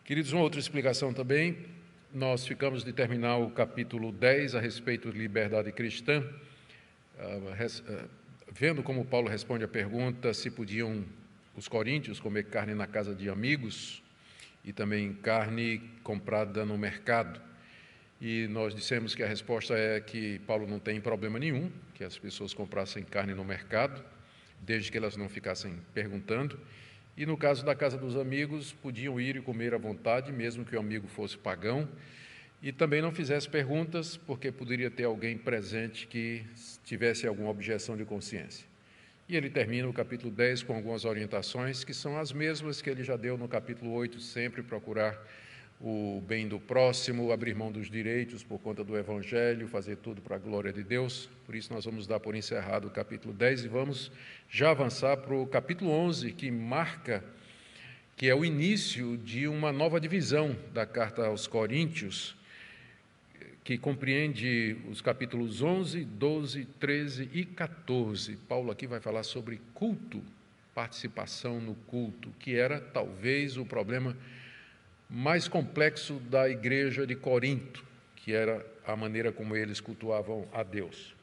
Queridos, uma outra explicação também, nós ficamos de terminar o capítulo 10 a respeito de liberdade cristã, vendo como Paulo responde à pergunta se podiam os coríntios comer carne na casa de amigos e também carne comprada no mercado. E nós dissemos que a resposta é que Paulo não tem problema nenhum que as pessoas comprassem carne no mercado, desde que elas não ficassem perguntando. E no caso da casa dos amigos, podiam ir e comer à vontade, mesmo que o amigo fosse pagão, e também não fizesse perguntas, porque poderia ter alguém presente que tivesse alguma objeção de consciência. E ele termina o capítulo 10 com algumas orientações, que são as mesmas que ele já deu no capítulo 8, sempre procurar o bem do próximo, abrir mão dos direitos por conta do Evangelho, fazer tudo para a glória de Deus. Por isso nós vamos dar por encerrado o capítulo 10 e vamos já avançar para o capítulo 11, que é o início de uma nova divisão da carta aos Coríntios, que compreende os capítulos 11, 12, 13 e 14. Paulo aqui vai falar sobre culto, participação no culto, que era talvez o problema mais complexo da igreja de Corinto, que era a maneira como eles cultuavam a Deus.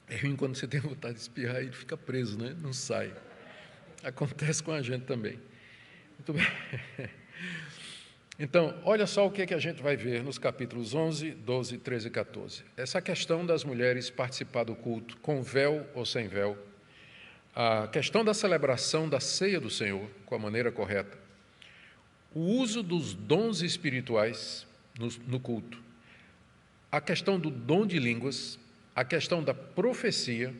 É ruim quando você tem vontade de espirrar e fica preso, né? Não sai. Acontece com a gente também. Muito bem. Então, olha só o que a gente vai ver nos capítulos 11, 12, 13 e 14. Essa questão das mulheres participar do culto com véu ou sem véu, a questão da celebração da ceia do Senhor, com a maneira correta, o uso dos dons espirituais no culto, a questão do dom de línguas, a questão da profecia.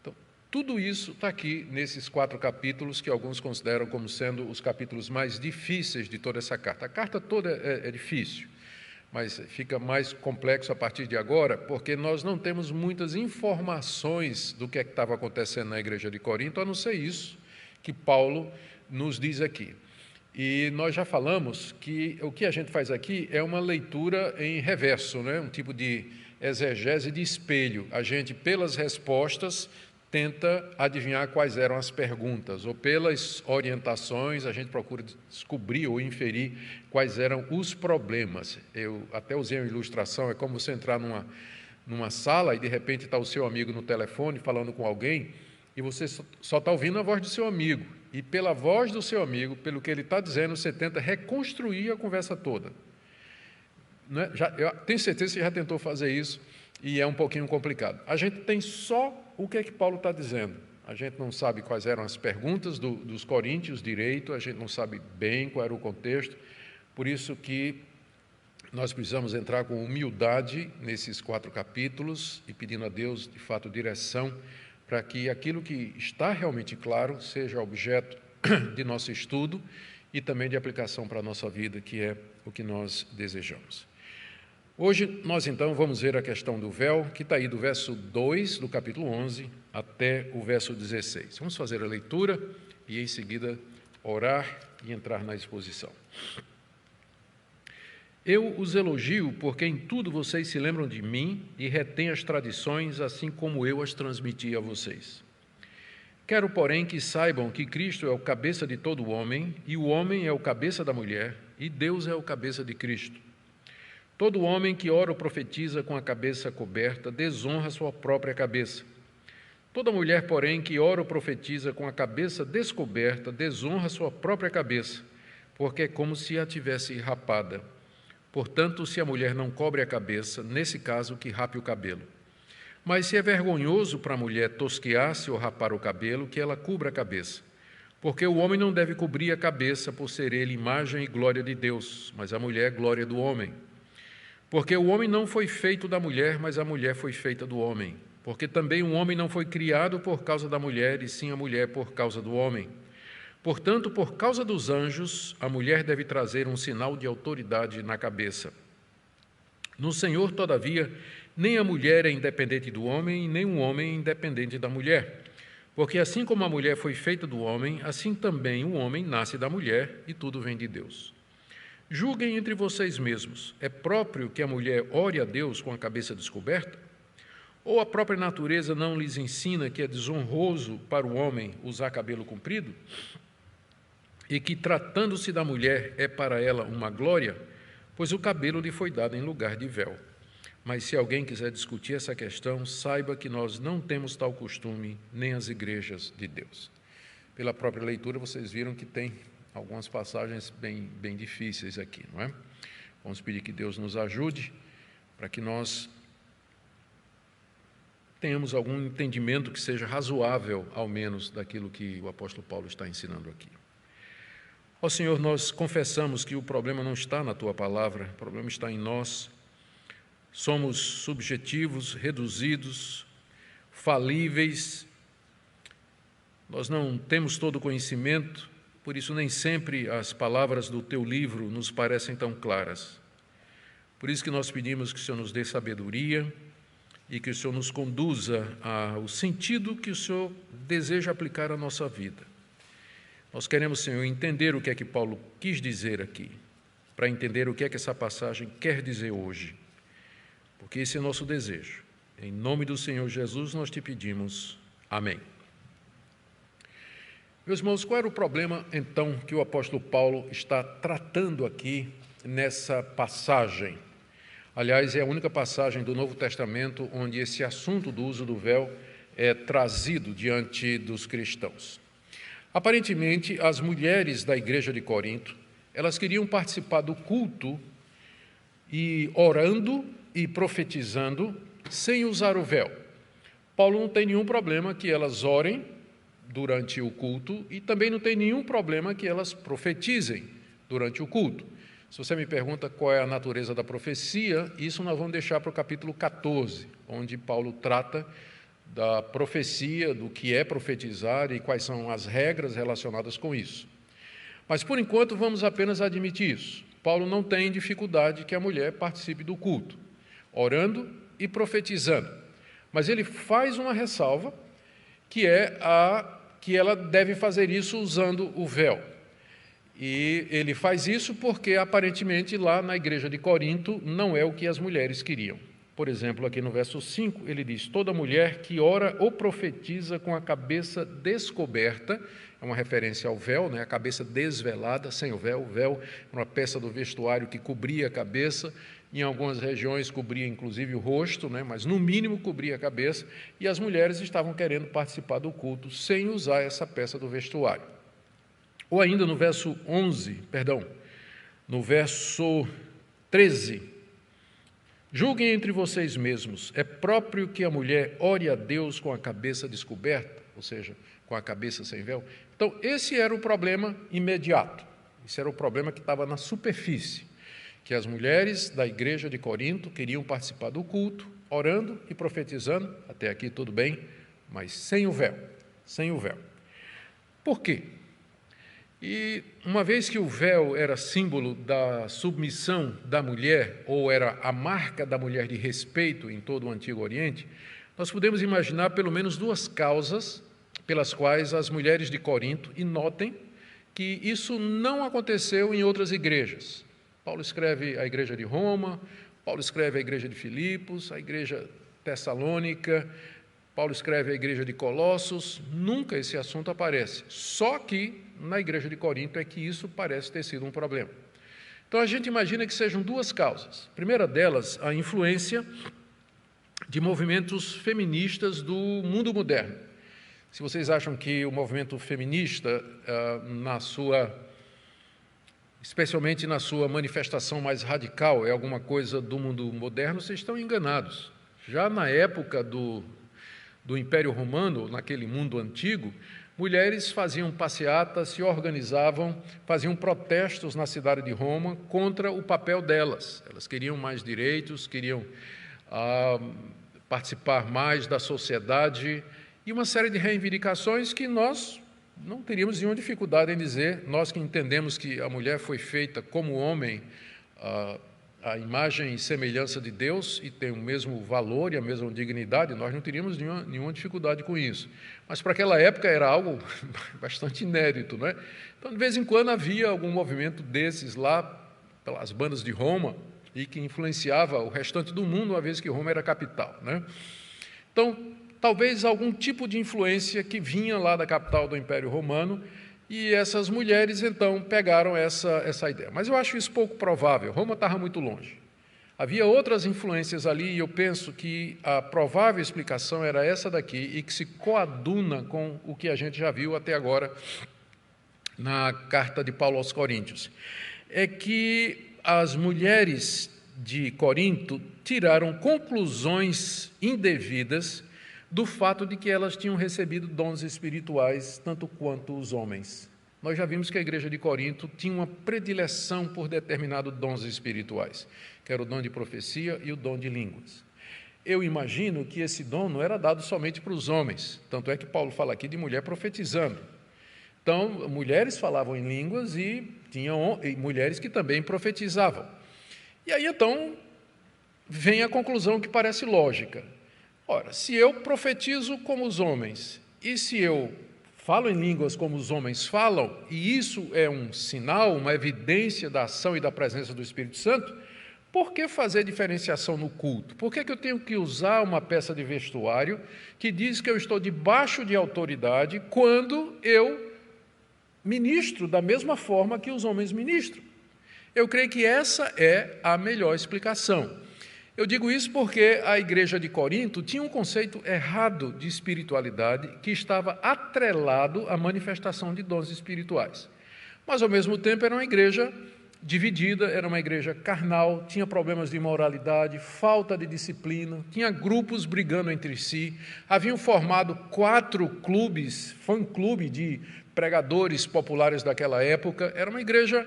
Então, tudo isso está aqui nesses 4 capítulos que alguns consideram como sendo os capítulos mais difíceis de toda essa carta. A carta toda é difícil, mas fica mais complexo a partir de agora, porque nós não temos muitas informações do que estava acontecendo na igreja de Corinto, a não ser isso que Paulo nos diz aqui. E nós já falamos que o que a gente faz aqui é uma leitura em reverso, né? Um tipo de exegese de espelho. A gente, pelas respostas, tenta adivinhar quais eram as perguntas, ou pelas orientações a gente procura descobrir ou inferir quais eram os problemas. Eu até usei uma ilustração, é como você entrar numa sala e de repente está o seu amigo no telefone falando com alguém e você só está ouvindo a voz do seu amigo, e pela voz do seu amigo, pelo que ele está dizendo, você tenta reconstruir a conversa toda. Não é? Eu tenho certeza que você já tentou fazer isso e é um pouquinho complicado. A gente tem só o que é que Paulo está dizendo. A gente não sabe quais eram as perguntas dos coríntios direito, a gente não sabe bem qual era o contexto, por isso que nós precisamos entrar com humildade nesses 4 capítulos e pedindo a Deus, de fato, direção para que aquilo que está realmente claro seja objeto de nosso estudo e também de aplicação para a nossa vida, que é o que nós desejamos. Hoje, nós então vamos ver a questão do véu, que está aí do verso 2 do capítulo 11 até o verso 16. Vamos fazer a leitura e, em seguida, orar e entrar na exposição. Eu os elogio porque em tudo vocês se lembram de mim e retêm as tradições, assim como eu as transmiti a vocês. Quero, porém, que saibam que Cristo é o cabeça de todo homem, e o homem é o cabeça da mulher, e Deus é o cabeça de Cristo. Todo homem que ora ou profetiza com a cabeça coberta desonra sua própria cabeça. Toda mulher, porém, que ora ou profetiza com a cabeça descoberta desonra sua própria cabeça, porque é como se a tivesse rapada. Portanto, se a mulher não cobre a cabeça, nesse caso, que rape o cabelo. Mas se é vergonhoso para a mulher tosquear-se ou rapar o cabelo, que ela cubra a cabeça. Porque o homem não deve cobrir a cabeça, por ser ele imagem e glória de Deus, mas a mulher glória do homem. Porque o homem não foi feito da mulher, mas a mulher foi feita do homem. Porque também o homem não foi criado por causa da mulher, e sim a mulher por causa do homem. Portanto, por causa dos anjos, a mulher deve trazer um sinal de autoridade na cabeça. No Senhor, todavia, nem a mulher é independente do homem, nem o homem é independente da mulher. Porque assim como a mulher foi feita do homem, assim também o homem nasce da mulher, e tudo vem de Deus. Julguem entre vocês mesmos, é próprio que a mulher ore a Deus com a cabeça descoberta? Ou a própria natureza não lhes ensina que é desonroso para o homem usar cabelo comprido? E que, tratando-se da mulher, é para ela uma glória, pois o cabelo lhe foi dado em lugar de véu. Mas se alguém quiser discutir essa questão, saiba que nós não temos tal costume, nem as igrejas de Deus. Pela própria leitura, vocês viram que tem algumas passagens bem difíceis aqui, não é? Vamos pedir que Deus nos ajude para que nós tenhamos algum entendimento que seja razoável, ao menos, daquilo que o apóstolo Paulo está ensinando aqui. Ó Senhor, nós confessamos que o problema não está na Tua palavra, o problema está em nós. Somos subjetivos, reduzidos, falíveis, nós não temos todo o conhecimento, por isso nem sempre as palavras do Teu livro nos parecem tão claras. Por isso que nós pedimos que o Senhor nos dê sabedoria e que o Senhor nos conduza ao sentido que o Senhor deseja aplicar à nossa vida. Nós queremos, Senhor, entender o que é que Paulo quis dizer aqui, para entender o que é que essa passagem quer dizer hoje, porque esse é o nosso desejo. Em nome do Senhor Jesus nós te pedimos. Amém. Meus irmãos, qual era o problema, então, que o apóstolo Paulo está tratando aqui nessa passagem? Aliás, é a única passagem do Novo Testamento onde esse assunto do uso do véu é trazido diante dos cristãos. Aparentemente, as mulheres da igreja de Corinto, elas queriam participar do culto e orando e profetizando sem usar o véu. Paulo não tem nenhum problema que elas orem durante o culto e também não tem nenhum problema que elas profetizem durante o culto. Se você me pergunta qual é a natureza da profecia, isso nós vamos deixar para o capítulo 14, onde Paulo trata da profecia, do que é profetizar e quais são as regras relacionadas com isso. Mas, por enquanto, vamos apenas admitir isso. Paulo não tem dificuldade que a mulher participe do culto, orando e profetizando. Mas ele faz uma ressalva, que é que ela deve fazer isso usando o véu. E ele faz isso porque, aparentemente, lá na igreja de Corinto, não é o que as mulheres queriam. Por exemplo, aqui no verso 5, ele diz: toda mulher que ora ou profetiza com a cabeça descoberta, é uma referência ao véu, né? A cabeça desvelada, sem o véu uma peça do vestuário que cobria a cabeça, em algumas regiões cobria inclusive o rosto, né? Mas no mínimo cobria a cabeça, e as mulheres estavam querendo participar do culto sem usar essa peça do vestuário. Ou ainda no verso 11, no verso 13, julguem entre vocês mesmos, é próprio que a mulher ore a Deus com a cabeça descoberta, ou seja, com a cabeça sem véu? Então, esse era o problema imediato, esse era o problema que estava na superfície, que as mulheres da igreja de Corinto queriam participar do culto, orando e profetizando, até aqui tudo bem, mas sem o véu. Por quê? E uma vez que o véu era símbolo da submissão da mulher, ou era a marca da mulher de respeito em todo o Antigo Oriente, nós podemos imaginar pelo menos duas causas pelas quais as mulheres de Corinto, e notem que isso não aconteceu em outras igrejas. Paulo escreve a igreja de Roma, Paulo escreve a igreja de Filipos, a igreja tessalônica, Paulo escreve a igreja de Colossos, nunca esse assunto aparece. Só que na igreja de Corinto é que isso parece ter sido um problema. Então a gente imagina que sejam duas causas. A primeira delas, a influência de movimentos feministas do mundo moderno. Se vocês acham que o movimento feminista, especialmente na sua manifestação mais radical, é alguma coisa do mundo moderno, vocês estão enganados. Já na época do Império Romano, naquele mundo antigo, mulheres faziam passeatas, se organizavam, faziam protestos na cidade de Roma contra o papel delas. Elas queriam mais direitos, queriam participar mais da sociedade e uma série de reivindicações que nós não teríamos nenhuma dificuldade em dizer, nós que entendemos que a mulher foi feita como homem, a imagem e semelhança de Deus e tem o mesmo valor e a mesma dignidade, nós não teríamos nenhuma dificuldade com isso. Mas para aquela época era algo bastante inédito, não é? Então, de vez em quando havia algum movimento desses lá, pelas bandas de Roma, e que influenciava o restante do mundo, uma vez que Roma era a capital, né? Então, talvez algum tipo de influência que vinha lá da capital do Império Romano, e essas mulheres, então, pegaram essa ideia. Mas eu acho isso pouco provável, Roma estava muito longe. Havia outras influências ali, e eu penso que a provável explicação era essa daqui, e que se coaduna com o que a gente já viu até agora na carta de Paulo aos Coríntios. É que as mulheres de Corinto tiraram conclusões indevidas do fato de que elas tinham recebido dons espirituais tanto quanto os homens. Nós já vimos que a igreja de Corinto tinha uma predileção por determinados dons espirituais, que era o dom de profecia e o dom de línguas. Eu imagino que esse dom não era dado somente para os homens, tanto é que Paulo fala aqui de mulher profetizando. Então, mulheres falavam em línguas e tinham mulheres que também profetizavam. E aí, então, vem a conclusão que parece lógica. Ora, se eu profetizo como os homens, e se eu falo em línguas como os homens falam, e isso é um sinal, uma evidência da ação e da presença do Espírito Santo, por que fazer diferenciação no culto? Por que eu tenho que usar uma peça de vestuário que diz que eu estou debaixo de autoridade quando eu ministro da mesma forma que os homens ministram? Eu creio que essa é a melhor explicação. Eu digo isso porque a igreja de Corinto tinha um conceito errado de espiritualidade que estava atrelado à manifestação de dons espirituais. Mas, ao mesmo tempo, era uma igreja dividida, era uma igreja carnal, tinha problemas de imoralidade, falta de disciplina, tinha grupos brigando entre si, haviam formado 4 clubes, fã-clube de pregadores populares daquela época, era uma igreja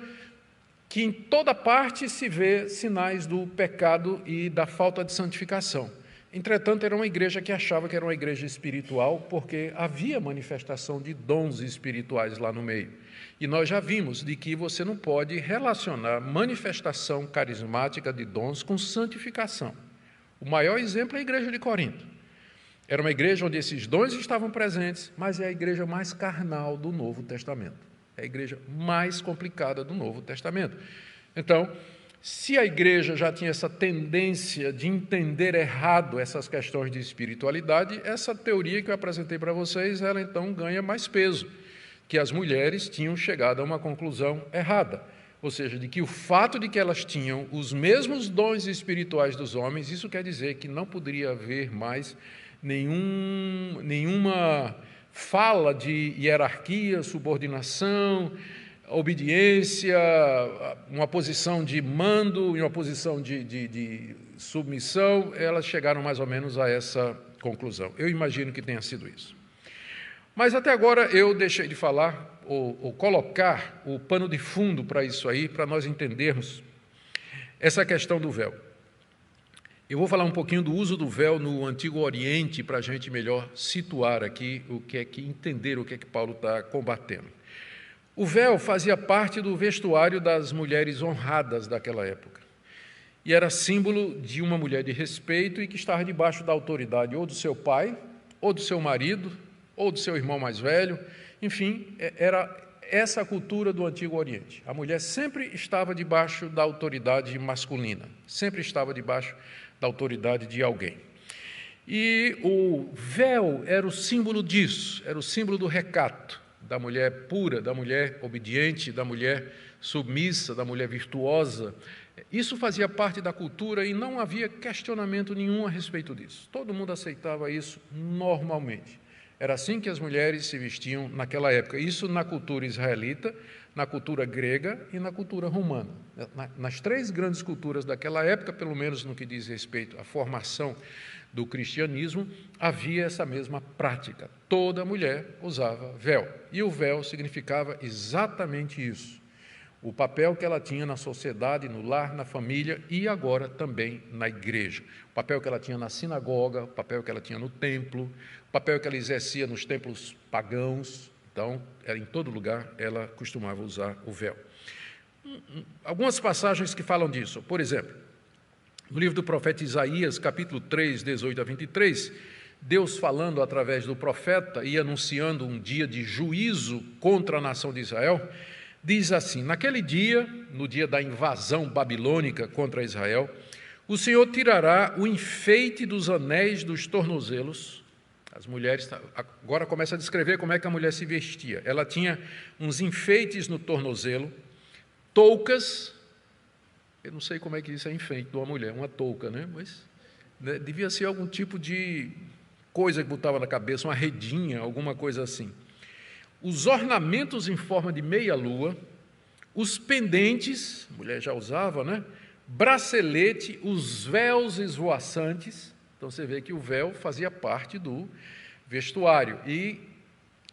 que em toda parte se vê sinais do pecado e da falta de santificação. Entretanto, era uma igreja que achava que era uma igreja espiritual, porque havia manifestação de dons espirituais lá no meio. E nós já vimos de que você não pode relacionar manifestação carismática de dons com santificação. O maior exemplo é a igreja de Corinto. Era uma igreja onde esses dons estavam presentes, mas é a igreja mais carnal do Novo Testamento. É a igreja mais complicada do Novo Testamento. Então, se a igreja já tinha essa tendência de entender errado essas questões de espiritualidade, essa teoria que eu apresentei para vocês, ela então ganha mais peso, que as mulheres tinham chegado a uma conclusão errada, ou seja, de que o fato de que elas tinham os mesmos dons espirituais dos homens, isso quer dizer que não poderia haver mais nenhuma fala de hierarquia, subordinação, obediência, uma posição de mando e uma posição de submissão. Elas chegaram mais ou menos a essa conclusão. Eu imagino que tenha sido isso. Mas até agora eu deixei de falar ou colocar o pano de fundo para isso aí, para nós entendermos essa questão do véu. Eu vou falar um pouquinho do uso do véu no Antigo Oriente para a gente melhor situar aqui entender o que é que Paulo está combatendo. O véu fazia parte do vestuário das mulheres honradas daquela época e era símbolo de uma mulher de respeito e que estava debaixo da autoridade ou do seu pai, ou do seu marido, ou do seu irmão mais velho, enfim, era essa a cultura do Antigo Oriente. A mulher sempre estava debaixo da autoridade masculina, sempre estava debaixo da autoridade de alguém. E o véu era o símbolo disso, era o símbolo do recato, da mulher pura, da mulher obediente, da mulher submissa, da mulher virtuosa. Isso fazia parte da cultura e não havia questionamento nenhum a respeito disso. Todo mundo aceitava isso normalmente. Era assim que as mulheres se vestiam naquela época. Isso na cultura israelita, na cultura grega e na cultura romana. Nas 3 grandes culturas daquela época, pelo menos no que diz respeito à formação do cristianismo, havia essa mesma prática. Toda mulher usava véu. E o véu significava exatamente isso. O papel que ela tinha na sociedade, no lar, na família e agora também na igreja. O papel que ela tinha na sinagoga, o papel que ela tinha no templo, o papel que ela exercia nos templos pagãos. Então, em todo lugar, ela costumava usar o véu. Algumas passagens que falam disso. Por exemplo, no livro do profeta Isaías, capítulo 3, 18 a 23, Deus falando através do profeta e anunciando um dia de juízo contra a nação de Israel, diz assim: naquele dia, no dia da invasão babilônica contra Israel, O Senhor tirará o enfeite dos anéis dos tornozelos. As mulheres, agora começa a descrever como é que a mulher se vestia. Ela tinha uns enfeites no tornozelo, toucas. Eu não sei como é que isso é enfeite de uma mulher, uma touca, né? Mas devia ser algum tipo de coisa que botava na cabeça, uma redinha, alguma coisa assim. Os ornamentos em forma de meia-lua, os pendentes, a mulher já usava, né? Bracelete, os véus esvoaçantes. Então você vê que o véu fazia parte do vestuário. E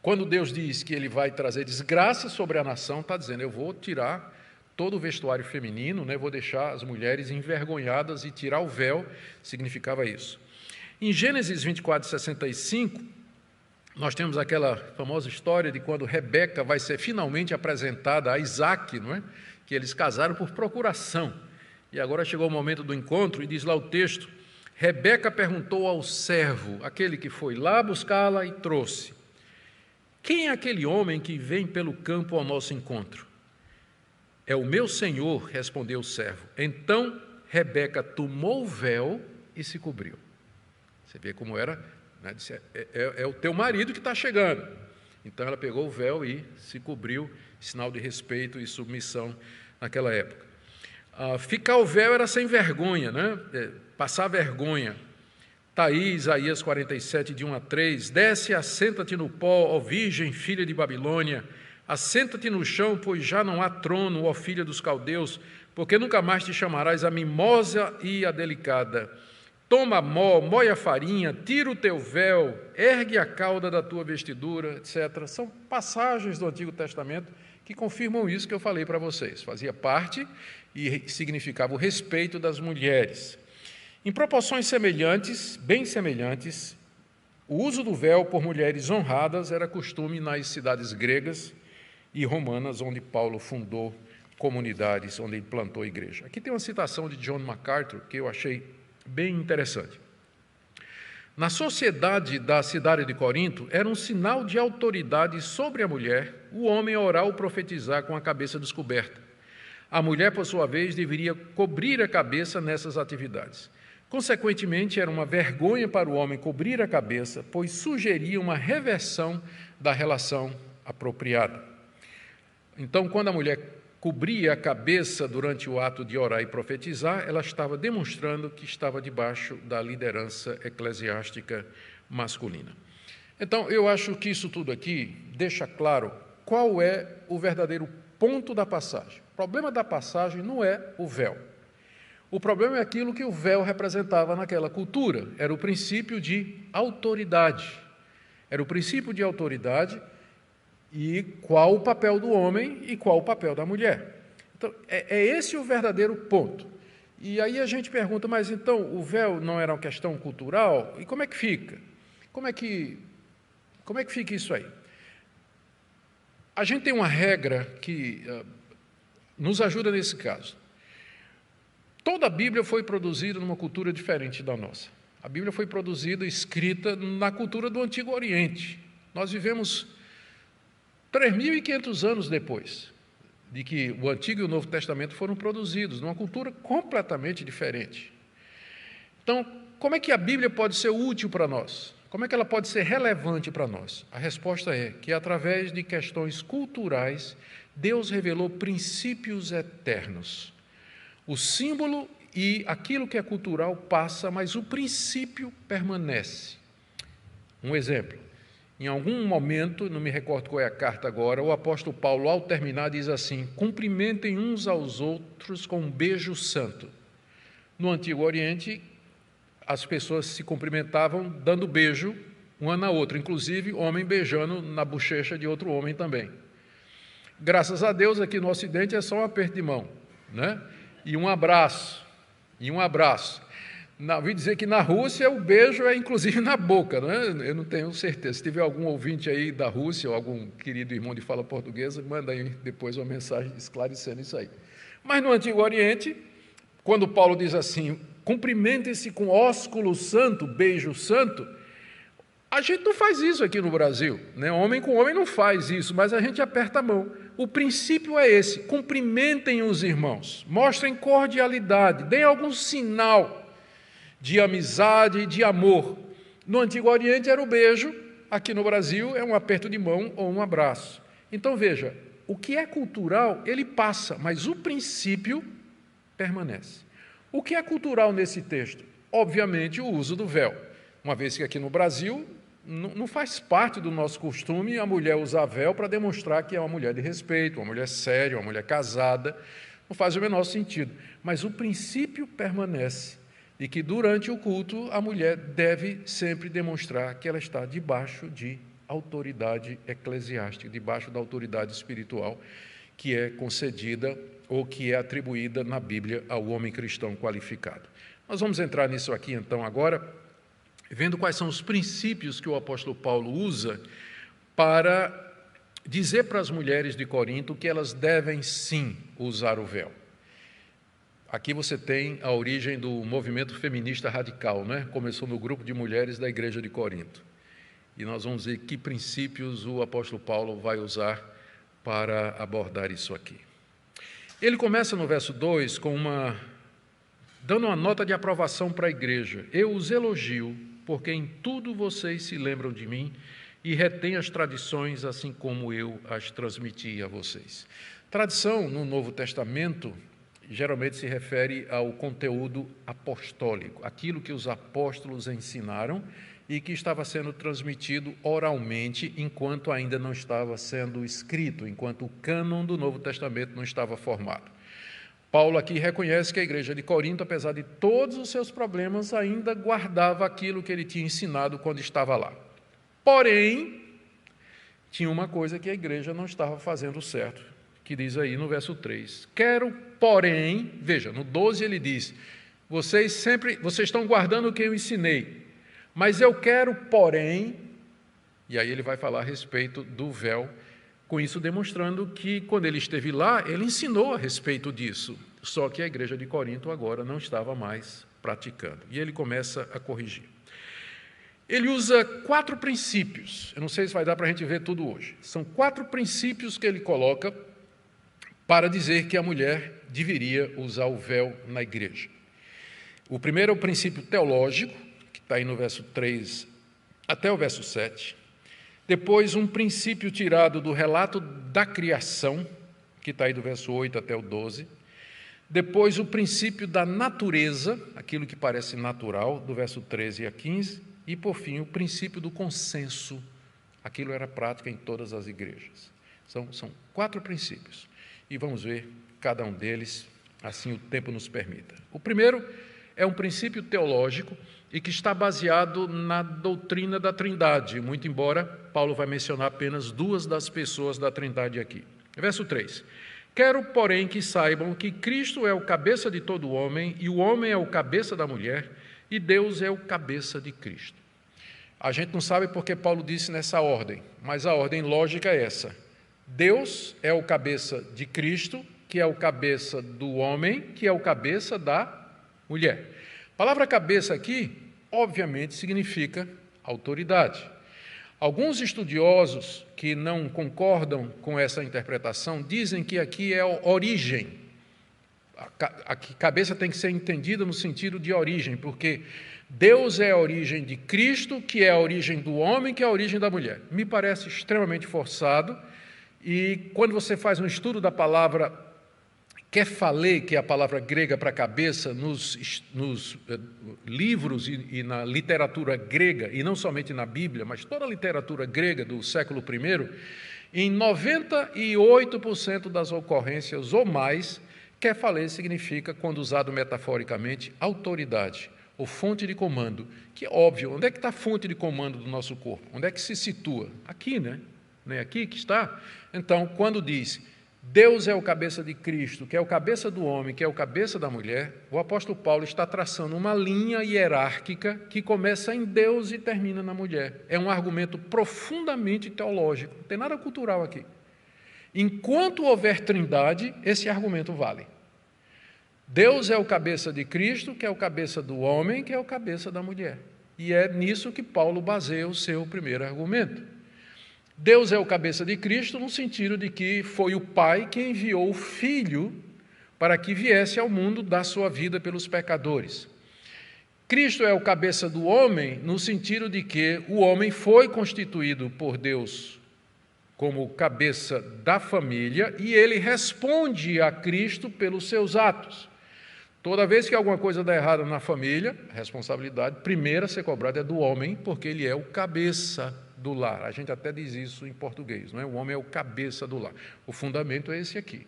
quando Deus diz que Ele vai trazer desgraça sobre a nação, está dizendo, eu vou tirar todo o vestuário feminino, né? Vou deixar as mulheres envergonhadas e tirar o véu, significava isso. Em Gênesis 24, 65, nós temos aquela famosa história de quando Rebeca vai ser finalmente apresentada a Isaac, não é? Que eles casaram por procuração. E agora chegou o momento do encontro, e diz lá o texto, Rebeca perguntou ao servo, aquele que foi lá buscá-la e trouxe, quem é aquele homem que vem pelo campo ao nosso encontro? É o meu senhor, respondeu o servo. Então Rebeca tomou o véu e se cobriu. Você vê como era, né? Disse, é o teu marido que está chegando. Então ela pegou o véu e se cobriu, sinal de respeito e submissão naquela época. Ficar o véu era sem vergonha, né? Passar vergonha. Está aí Isaías 47, de 1 a 3, desce e assenta-te no pó, ó virgem, filha de Babilônia, assenta-te no chão, pois já não há trono, ó filha dos caldeus, porque nunca mais te chamarás a mimosa e a delicada. Toma moe a farinha, tira o teu véu, ergue a cauda da tua vestidura, etc. São passagens do Antigo Testamento que confirmam isso que eu falei para vocês. Fazia parte e significava o respeito das mulheres. Em proporções semelhantes, bem semelhantes, o uso do véu por mulheres honradas era costume nas cidades gregas e romanas, onde Paulo fundou comunidades, onde ele plantou igreja. Aqui tem uma citação de John MacArthur, que eu achei bem interessante. Na sociedade da cidade de Corinto, era um sinal de autoridade sobre a mulher o homem orar ou profetizar com a cabeça descoberta. A mulher, por sua vez, deveria cobrir a cabeça nessas atividades. Consequentemente, era uma vergonha para o homem cobrir a cabeça, pois sugeria uma reversão da relação apropriada. Então, quando a mulher cobria a cabeça durante o ato de orar e profetizar, ela estava demonstrando que estava debaixo da liderança eclesiástica masculina. Então, eu acho que isso tudo aqui deixa claro qual é o verdadeiro ponto da passagem. O problema da passagem não é o véu. O problema é aquilo que o véu representava naquela cultura. Era o princípio de autoridade. Era o princípio de autoridade e qual o papel do homem e qual o papel da mulher. Então, é esse o verdadeiro ponto. E aí a gente pergunta, mas então o véu não era uma questão cultural? E como é que fica? Como é que fica isso aí? A gente tem uma regra que nos ajuda nesse caso. Toda a Bíblia foi produzida numa cultura diferente da nossa. A Bíblia foi produzida, escrita na cultura do Antigo Oriente. Nós vivemos 3.500 anos depois de que o Antigo e o Novo Testamento foram produzidos, numa cultura completamente diferente. Então, como é que a Bíblia pode ser útil para nós? Como é que ela pode ser relevante para nós? A resposta é que, através de questões culturais, Deus revelou princípios eternos. O símbolo e aquilo que é cultural passa, mas o princípio permanece. Um exemplo. Em algum momento, não me recordo qual é a carta agora, o apóstolo Paulo, ao terminar, diz assim, cumprimentem uns aos outros com um beijo santo. No Antigo Oriente, as pessoas se cumprimentavam dando beijo uma na outra, inclusive homem beijando na bochecha de outro homem também. Graças a Deus, aqui no Ocidente é só um aperto de mão, né? E um abraço. Ouvi dizer que na Rússia o beijo é inclusive na boca, né? Eu não tenho certeza. Se tiver algum ouvinte aí da Rússia ou algum querido irmão de fala portuguesa, manda aí depois uma mensagem esclarecendo isso aí. Mas no Antigo Oriente, quando Paulo diz assim, cumprimentem-se com ósculo santo, beijo santo, a gente não faz isso aqui no Brasil, né? Homem com homem não faz isso, mas a gente aperta a mão. o princípio é esse: cumprimentem os irmãos, mostrem cordialidade, deem algum sinal de amizade, de amor. No Antigo Oriente era o beijo, aqui no Brasil é um aperto de mão ou um abraço. Então veja, o que é cultural, ele passa, mas o princípio permanece. O que é cultural nesse texto? Obviamente o uso do véu, uma vez que aqui no Brasil não faz parte do nosso costume a mulher usar véu para demonstrar que é uma mulher de respeito, uma mulher séria, uma mulher casada. Não faz o menor sentido. Mas o princípio permanece, de que durante o culto a mulher deve sempre demonstrar que ela está debaixo de autoridade eclesiástica, debaixo da autoridade espiritual que é concedida ou que é atribuída na Bíblia ao homem cristão qualificado. Nós vamos entrar nisso aqui então agora, vendo quais são os princípios que o apóstolo Paulo usa para dizer para as mulheres de Corinto que elas devem sim usar o véu. Aqui você tem a origem do movimento feminista radical, né? Começou no grupo de mulheres da igreja de Corinto. E nós vamos ver que princípios o apóstolo Paulo vai usar para abordar isso aqui. Ele começa no verso 2 dando uma nota de aprovação para a igreja. Eu os elogio, porque em tudo vocês se lembram de mim e retêm as tradições, assim como eu as transmiti a vocês. Tradição, no Novo Testamento, geralmente se refere ao conteúdo apostólico, aquilo que os apóstolos ensinaram e que estava sendo transmitido oralmente enquanto ainda não estava sendo escrito, enquanto o cânon do Novo Testamento não estava formado. Paulo aqui reconhece que a igreja de Corinto, apesar de todos os seus problemas, ainda guardava aquilo que ele tinha ensinado quando estava lá. Porém, tinha uma coisa que a igreja não estava fazendo certo, que diz aí no verso 3. Quero, porém, veja, no 12 ele diz, vocês estão guardando o que eu ensinei, mas eu quero, porém, e aí ele vai falar a respeito do véu, com isso demonstrando que, quando ele esteve lá, ele ensinou a respeito disso, só que a igreja de Corinto agora não estava mais praticando. E ele começa a corrigir. Ele usa 4 princípios, eu não sei se vai dar para a gente ver tudo hoje, são 4 princípios que ele coloca para dizer que a mulher deveria usar o véu na igreja. O primeiro é o princípio teológico, que está aí no verso 3 até o verso 7. Depois, um princípio tirado do relato da criação, que está aí do verso 8 até o 12. Depois, o princípio da natureza, aquilo que parece natural, do verso 13 a 15. E, por fim, o princípio do consenso, aquilo era prática em todas as igrejas. São 4 princípios. E vamos ver cada um deles, assim o tempo nos permita. O primeiro é um princípio teológico e que está baseado na doutrina da Trindade, muito embora Paulo vai mencionar apenas 2 das pessoas da Trindade aqui. Verso 3. Quero, porém, que saibam que Cristo é o cabeça de todo homem, e o homem é o cabeça da mulher, e Deus é o cabeça de Cristo. A gente não sabe porque Paulo disse nessa ordem, mas a ordem lógica é essa. Deus é o cabeça de Cristo, que é o cabeça do homem, que é o cabeça da mulher. A palavra cabeça aqui, obviamente, significa autoridade. Alguns estudiosos que não concordam com essa interpretação dizem que aqui é origem. A cabeça tem que ser entendida no sentido de origem, porque Deus é a origem de Cristo, que é a origem do homem, que é a origem da mulher. Me parece extremamente forçado, e quando você faz um estudo da palavra Kephalé, que é a palavra grega para cabeça, nos livros e na literatura grega, e não somente na Bíblia, mas toda a literatura grega do século I, em 98% das ocorrências ou mais, Kephalé significa, quando usado metaforicamente, autoridade, ou fonte de comando, que é óbvio. Onde é que está a fonte de comando do nosso corpo? Onde é que se situa? Aqui, né? Não é aqui que está? Então, quando diz Deus é o cabeça de Cristo, que é o cabeça do homem, que é o cabeça da mulher, o apóstolo Paulo está traçando uma linha hierárquica que começa em Deus e termina na mulher. É um argumento profundamente teológico, não tem nada cultural aqui. Enquanto houver trindade, esse argumento vale. Deus é o cabeça de Cristo, que é o cabeça do homem, que é o cabeça da mulher. E é nisso que Paulo baseia o seu primeiro argumento. Deus é o cabeça de Cristo no sentido de que foi o Pai que enviou o Filho para que viesse ao mundo dar sua vida pelos pecadores. Cristo é o cabeça do homem no sentido de que o homem foi constituído por Deus como cabeça da família e ele responde a Cristo pelos seus atos. Toda vez que alguma coisa dá errado na família, a responsabilidade primeira a ser cobrada é do homem, porque ele é o cabeça do lar. A gente até diz isso em português, não é? O homem é o cabeça do lar. O fundamento é esse aqui.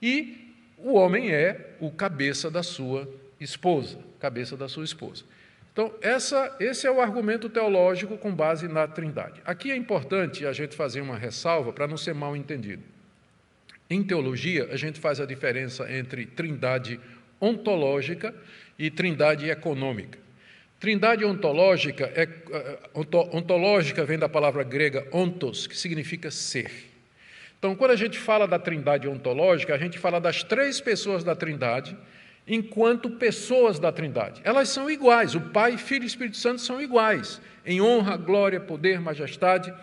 E o homem é o cabeça da sua esposa, cabeça da sua esposa. Então, esse é o argumento teológico com base na Trindade. Aqui é importante a gente fazer uma ressalva para não ser mal entendido. Em teologia, a gente faz a diferença entre Trindade ontológica e Trindade econômica. Trindade ontológica ontológica vem da palavra grega ontos, que significa ser. Então, quando a gente fala da Trindade ontológica, a gente fala das 3 pessoas da Trindade, enquanto pessoas da Trindade. Elas são iguais, o Pai, Filho e Espírito Santo são iguais, em honra, glória, poder, majestade.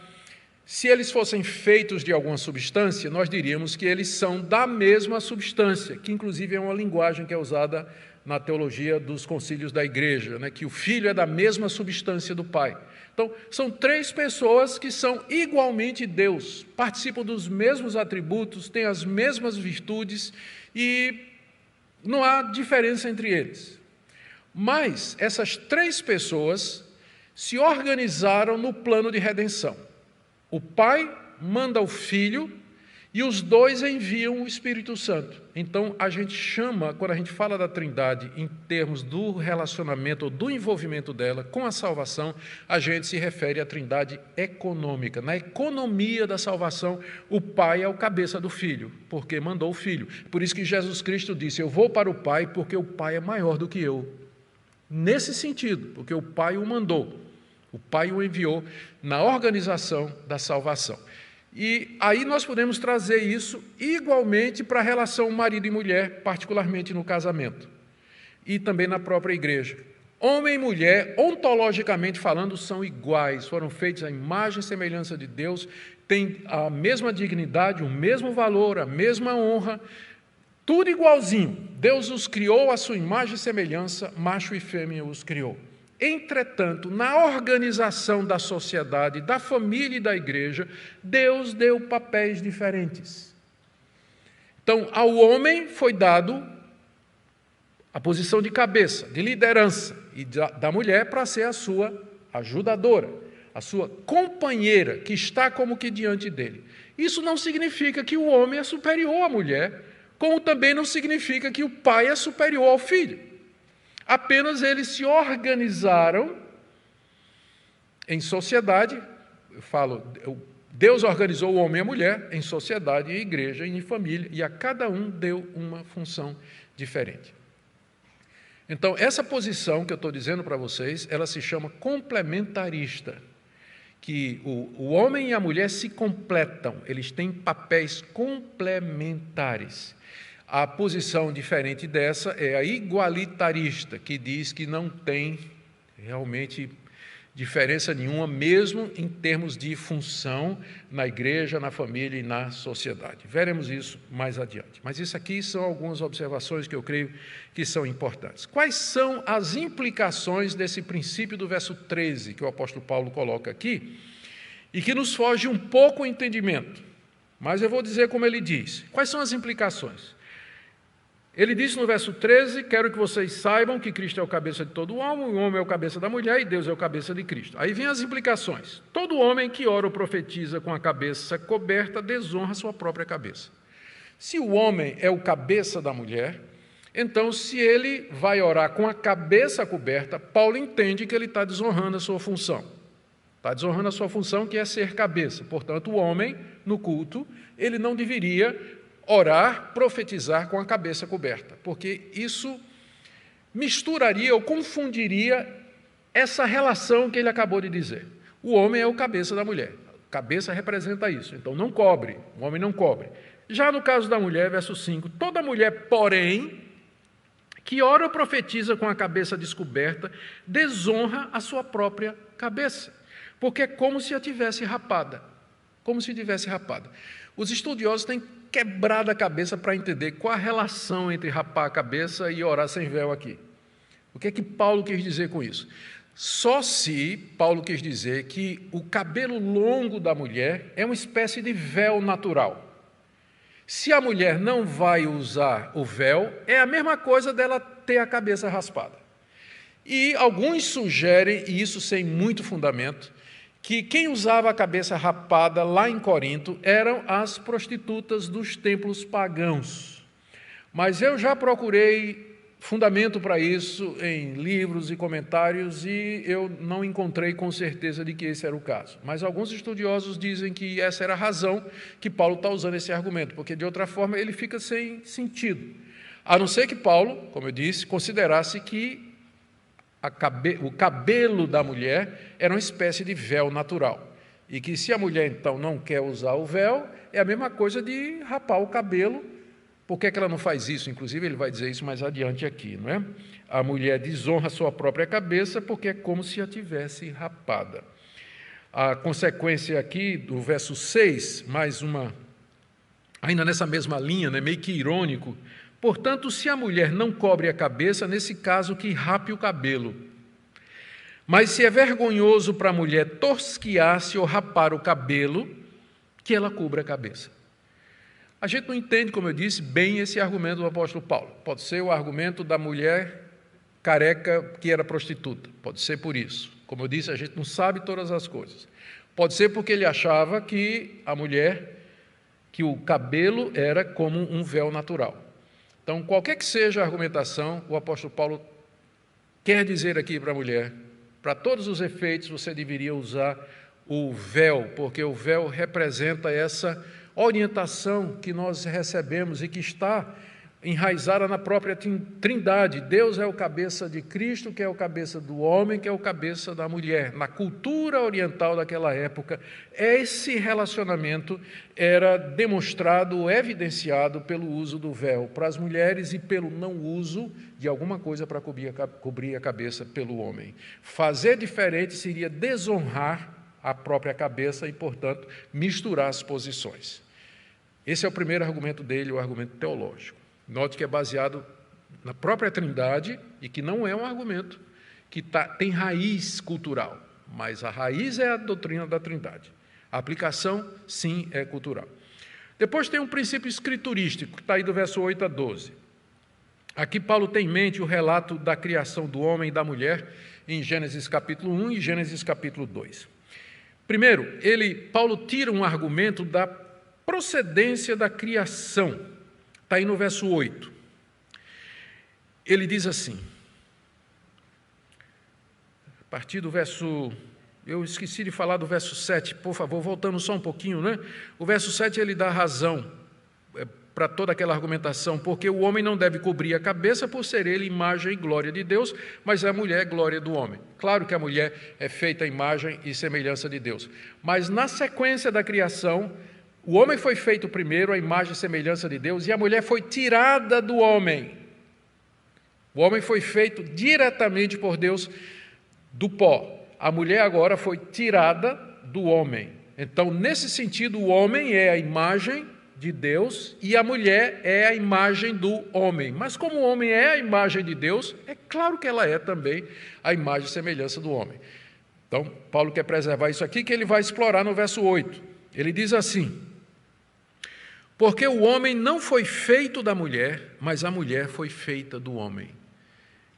Se eles fossem feitos de alguma substância, nós diríamos que eles são da mesma substância, que inclusive é uma linguagem que é usada na teologia dos concílios da igreja, né, que o Filho é da mesma substância do Pai. Então, são 3 pessoas que são igualmente Deus, participam dos mesmos atributos, têm as mesmas virtudes e não há diferença entre eles. Mas essas 3 pessoas se organizaram no plano de redenção. O Pai manda o Filho e os 2 enviam o Espírito Santo. Então, a gente chama, quando a gente fala da Trindade, em termos do relacionamento ou do envolvimento dela com a salvação, a gente se refere à Trindade econômica. Na economia da salvação, o Pai é o cabeça do Filho, porque mandou o Filho. Por isso que Jesus Cristo disse, eu vou para o Pai porque o Pai é maior do que eu. Nesse sentido, porque o Pai o mandou, o Pai o enviou na organização da salvação. E aí nós podemos trazer isso igualmente para a relação marido e mulher, particularmente no casamento, e também na própria igreja. Homem e mulher, ontologicamente falando, são iguais, foram feitos à imagem e semelhança de Deus, têm a mesma dignidade, o mesmo valor, a mesma honra, tudo igualzinho. Deus os criou à sua imagem e semelhança, macho e fêmea os criou. Entretanto, na organização da sociedade, da família e da igreja, Deus deu papéis diferentes. Então, ao homem foi dado a posição de cabeça, de liderança, e da mulher para ser a sua ajudadora, a sua companheira, que está como que diante dele. Isso não significa que o homem é superior à mulher, como também não significa que o pai é superior ao filho. Apenas eles se organizaram em sociedade, Deus organizou o homem e a mulher em sociedade, em igreja, em família, e a cada um deu uma função diferente. Então, essa posição que eu estou dizendo para vocês, ela se chama complementarista, que o homem e a mulher se completam, eles têm papéis complementares. A posição diferente dessa é a igualitarista, que diz que não tem realmente diferença nenhuma, mesmo em termos de função na igreja, na família e na sociedade. Veremos isso mais adiante. Mas isso aqui são algumas observações que eu creio que são importantes. Quais são as implicações desse princípio do verso 13, que o apóstolo Paulo coloca aqui, e que nos foge um pouco o entendimento? Mas eu vou dizer como ele diz. Quais são as implicações? Ele disse no verso 13, quero que vocês saibam que Cristo é o cabeça de todo homem, o homem é o cabeça da mulher e Deus é o cabeça de Cristo. Aí vem as implicações. Todo homem que ora ou profetiza com a cabeça coberta desonra sua própria cabeça. Se o homem é o cabeça da mulher, então se ele vai orar com a cabeça coberta, Paulo entende que ele está desonrando a sua função. Está desonrando a sua função, que é ser cabeça. Portanto, o homem, no culto, ele não deveria orar, profetizar com a cabeça coberta, porque isso misturaria ou confundiria essa relação que ele acabou de dizer. O homem é o cabeça da mulher, cabeça representa isso, então não cobre, o homem não cobre. Já no caso da mulher, verso 5, toda mulher, porém, que ora ou profetiza com a cabeça descoberta, desonra a sua própria cabeça, porque é como se a tivesse rapada. como se tivesse rapada. Os estudiosos têm quebrado a cabeça para entender qual a relação entre rapar a cabeça e orar sem véu aqui. O que é que Paulo quis dizer com isso? Só se Paulo quis dizer que o cabelo longo da mulher é uma espécie de véu natural. Se a mulher não vai usar o véu, é a mesma coisa dela ter a cabeça raspada. E alguns sugerem, e isso sem muito fundamento, que quem usava a cabeça rapada lá em Corinto eram as prostitutas dos templos pagãos. Mas eu já procurei fundamento para isso em livros e comentários e eu não encontrei com certeza de que esse era o caso. Mas alguns estudiosos dizem que essa era a razão que Paulo está usando esse argumento, porque de outra forma ele fica sem sentido. A não ser que Paulo, como eu disse, considerasse que o cabelo da mulher era uma espécie de véu natural. E que se a mulher então não quer usar o véu, é a mesma coisa de rapar o cabelo. Por que ela não faz isso? Inclusive, ele vai dizer isso mais adiante aqui, não é? A mulher desonra a sua própria cabeça porque é como se a tivesse rapada. A consequência aqui do verso 6, mais uma, ainda nessa mesma linha, né, meio que irônico. Portanto, se a mulher não cobre a cabeça, nesse caso que rape o cabelo. Mas se é vergonhoso para a mulher tosquiar-se ou rapar o cabelo, que ela cubra a cabeça. A gente não entende, como eu disse, bem esse argumento do apóstolo Paulo. Pode ser o argumento da mulher careca que era prostituta. Pode ser por isso. Como eu disse, a gente não sabe todas as coisas. Pode ser porque ele achava que a mulher, que o cabelo era como um véu natural. Então, qualquer que seja a argumentação, o apóstolo Paulo quer dizer aqui para a mulher, para todos os efeitos, você deveria usar o véu, porque o véu representa essa orientação que nós recebemos e que está enraizada na própria Trindade. Deus é o cabeça de Cristo, que é o cabeça do homem, que é o cabeça da mulher. Na cultura oriental daquela época, esse relacionamento era demonstrado, evidenciado pelo uso do véu para as mulheres e pelo não uso de alguma coisa para cobrir a cabeça pelo homem. Fazer diferente seria desonrar a própria cabeça e, portanto, misturar as posições. Esse é o primeiro argumento dele, o argumento teológico. Note que é baseado na própria Trindade e que não é um argumento que tem raiz cultural, mas a raiz é a doutrina da Trindade. A aplicação, sim, é cultural. Depois tem um princípio escriturístico, que está aí do verso 8 a 12. Aqui Paulo tem em mente o relato da criação do homem e da mulher em Gênesis capítulo 1 e Gênesis capítulo 2. Primeiro, Paulo tira um argumento da procedência da criação. Está aí no verso 8. Ele diz assim, a partir do verso... Eu esqueci de falar do verso 7, por favor, voltando só um pouquinho, né? O verso 7 ele dá razão para toda aquela argumentação, porque o homem não deve cobrir a cabeça por ser ele imagem e glória de Deus, mas a mulher é glória do homem. Claro que a mulher é feita à imagem e semelhança de Deus, mas na sequência da criação, o homem foi feito primeiro, a imagem e semelhança de Deus, e a mulher foi tirada do homem. O homem foi feito diretamente por Deus do pó. A mulher agora foi tirada do homem. Então, nesse sentido, o homem é a imagem de Deus e a mulher é a imagem do homem. Mas como o homem é a imagem de Deus, é claro que ela é também a imagem e semelhança do homem. Então, Paulo quer preservar isso aqui, que ele vai explorar no verso 8. Ele diz assim, porque o homem não foi feito da mulher, mas a mulher foi feita do homem.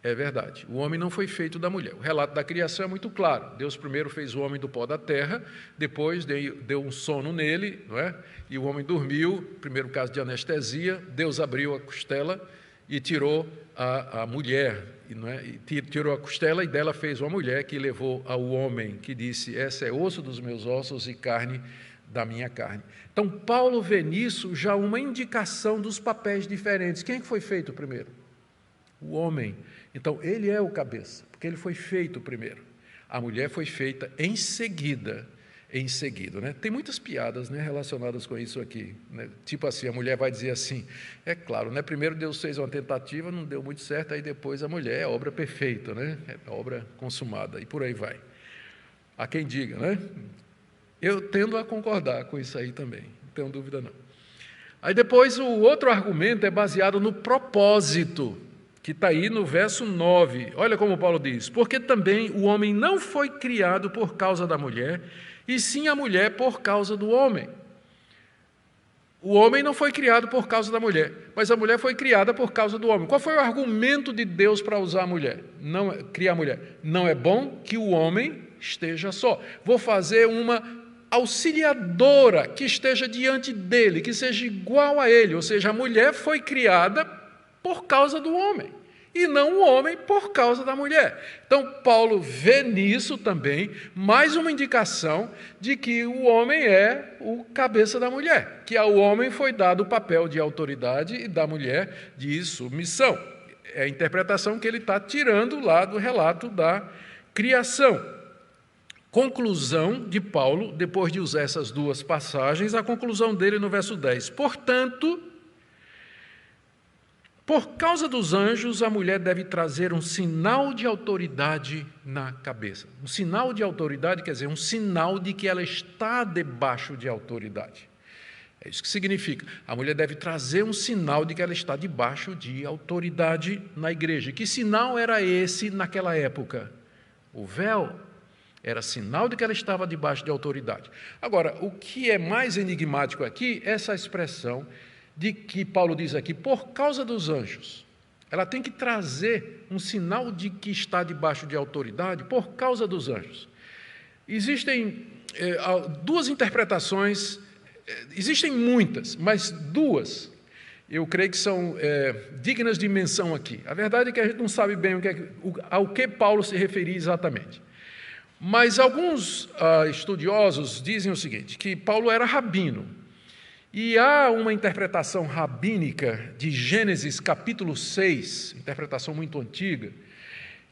É verdade, o homem não foi feito da mulher. O relato da criação é muito claro. Deus primeiro fez o homem do pó da terra, depois deu um sono nele, não é? E o homem dormiu, primeiro caso de anestesia, Deus abriu a costela e tirou a mulher, não é? E tirou a costela e dela fez uma mulher que levou ao homem, que disse, essa é osso dos meus ossos e carne da minha carne. Então, Paulo vê nisso já uma indicação dos papéis diferentes. Quem é que foi feito primeiro? O homem. Então, ele é o cabeça, porque ele foi feito primeiro. A mulher foi feita em seguida. Né? Tem muitas piadas, né, relacionadas com isso aqui. Né? Tipo assim, a mulher vai dizer assim, é claro, né, primeiro Deus fez uma tentativa, não deu muito certo, aí depois a mulher é a obra perfeita, né? É a obra consumada, e por aí vai. Há quem diga, né? Eu tendo a concordar com isso aí também, não tenho dúvida não. Aí depois o outro argumento é baseado no propósito, que está aí no verso 9. Olha como Paulo diz: porque também o homem não foi criado por causa da mulher, e sim a mulher por causa do homem. O homem não foi criado por causa da mulher, mas a mulher foi criada por causa do homem. Qual foi o argumento de Deus para usar a mulher? Criar a mulher. Não é bom que o homem esteja só. Vou fazer uma auxiliadora que esteja diante dele, que seja igual a ele. Ou seja, a mulher foi criada por causa do homem, e não o homem por causa da mulher. Então, Paulo vê nisso também mais uma indicação de que o homem é o cabeça da mulher, que ao homem foi dado o papel de autoridade e da mulher de submissão. É a interpretação que ele está tirando lá do relato da criação. Conclusão de Paulo, depois de usar essas duas passagens, a conclusão dele no verso 10. Portanto, por causa dos anjos, a mulher deve trazer um sinal de autoridade na cabeça. Um sinal de autoridade quer dizer um sinal de que ela está debaixo de autoridade. É isso que significa. A mulher deve trazer um sinal de que ela está debaixo de autoridade na igreja. Que sinal era esse naquela época? O véu. Era sinal de que ela estava debaixo de autoridade. Agora, o que é mais enigmático aqui é essa expressão de que Paulo diz aqui, por causa dos anjos. Ela tem que trazer um sinal de que está debaixo de autoridade por causa dos anjos. Existem duas interpretações, existem muitas, mas duas eu creio que são dignas de menção aqui. A verdade é que a gente não sabe bem ao que Paulo se referia exatamente. Mas alguns estudiosos dizem o seguinte, que Paulo era rabino, e há uma interpretação rabínica de Gênesis capítulo 6, interpretação muito antiga,